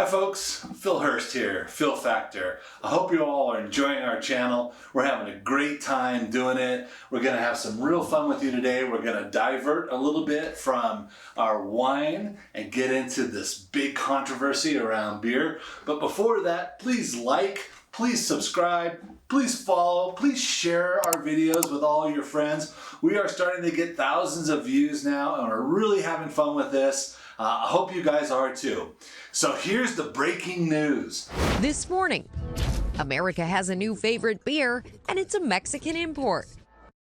Hi folks, Phil Hurst here, Phil Factor. I hope you all are enjoying our channel. We're having a great time doing it. We're going to have some real fun with you today. We're going to divert a little bit from our wine and get into this big controversy around beer. But before that, please like, please subscribe, please follow, please share our videos with all your friends. We are starting to get thousands of views now and we're really having fun with this. I hope you guys are too. So here's the breaking news. This morning, America has a new favorite beer, and it's a Mexican import.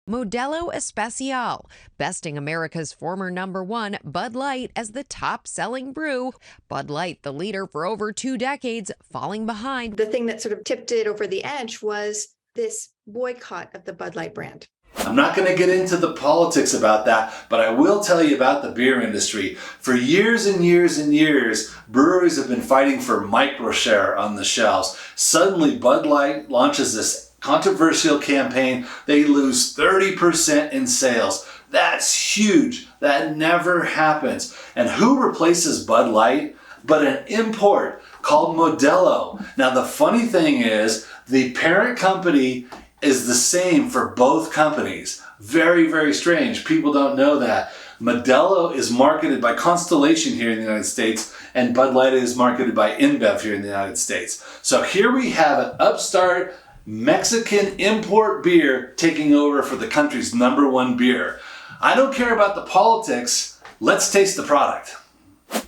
Modelo Especial, besting America's former #1 Bud Light as the top-selling brew. Bud Light, the leader for over 2 decades, falling behind. The thing that sort of tipped it over the edge was this boycott of the Bud Light brand. I'm not going to get into the politics about that, but I will tell you about the beer industry. For years and years and years, breweries have been fighting for micro share on the shelves. Suddenly, Bud Light launches this controversial campaign. They lose 30% in sales. That's huge. That never happens. And who replaces Bud Light but an import called Modelo? Now, the funny thing is, the parent company is the same for both companies. Very, very strange. People don't know that. Modelo is marketed by Constellation here in the United States, and Bud Light is marketed by InBev here in the United States. So here we have an upstart Mexican import beer taking over for the country's #1 beer. I don't care about the politics. Let's taste the product.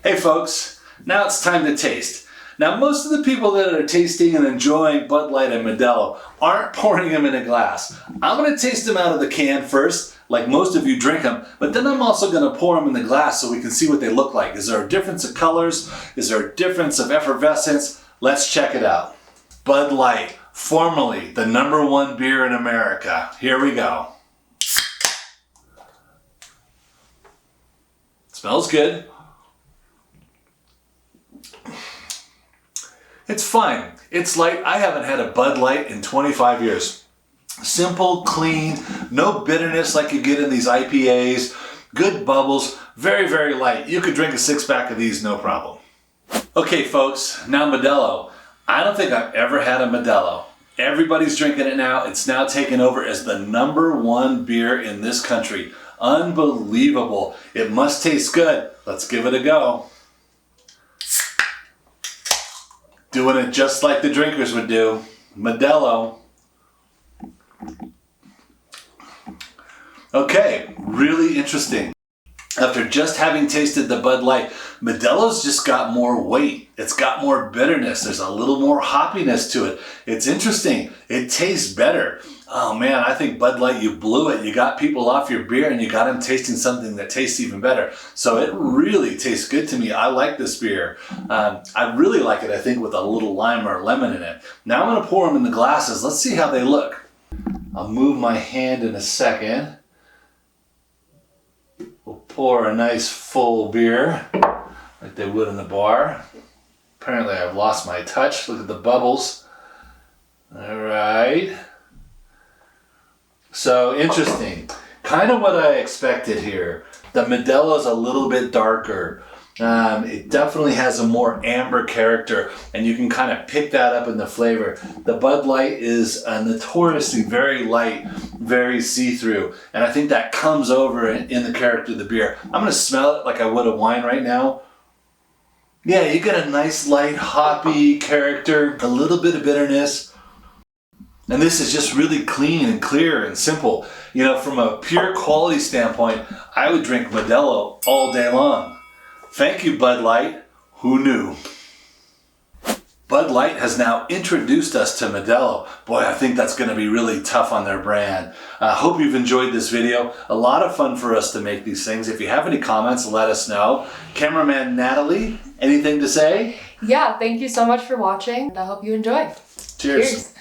Hey folks, now it's time to taste. Now, most of the people that are tasting and enjoying Bud Light and Modelo aren't pouring them in a glass. I'm going to taste them out of the can first, like most of you drink them, but then I'm also going to pour them in the glass so we can see what they look like. Is there a difference of colors? Is there a difference of effervescence? Let's check it out. Bud Light, formerly the #1 beer in America. Here we go. It smells good. It's fine. It's light. I haven't had a Bud Light in 25 years. Simple, clean, no bitterness like you get in these IPAs. Good bubbles, very, very light. You could drink a 6-pack of these, no problem. Okay, folks, now Modelo. I don't think I've ever had a Modelo. Everybody's drinking it now. It's now taken over as the #1 beer in this country. Unbelievable. It must taste good. Let's give it a go. Doing it just like the drinkers would do. Modelo. Okay, really interesting. After just having tasted the Bud Light, Modelo's just got more weight. It's got more bitterness. There's a little more hoppiness to it. It's interesting. It tastes better. Oh man, I think Bud Light, you blew it. You got people off your beer and you got them tasting something that tastes even better. So it really tastes good to me. I like this beer. I really like it, I think, with a little lime or lemon in it. Now I'm going to pour them in the glasses. Let's see how they look. I'll move my hand in a second. We'll pour a nice full beer like they would in the bar. Apparently I've lost my touch. Look at the bubbles. All right. So interesting. Kind of what I expected here. The Modelo's a little bit darker. It definitely has a more amber character, and you can kind of pick that up in the flavor. The Bud Light is notoriously very light, very see-through, and I think that comes over in the character of the beer. I'm going to smell it like I would a wine right now. Yeah, you get a nice light, hoppy character, a little bit of bitterness. And this is just really clean and clear and simple. You know, from a pure quality standpoint, I would drink Modelo all day long. Thank you, Bud Light. Who knew? Bud Light has now introduced us to Modelo. Boy, I think that's going to be really tough on their brand. I hope you've enjoyed this video. A lot of fun for us to make these things. If you have any comments, let us know. Cameraman Natalie, anything to say? Yeah, thank you so much for watching. I hope you enjoy. Cheers. Cheers.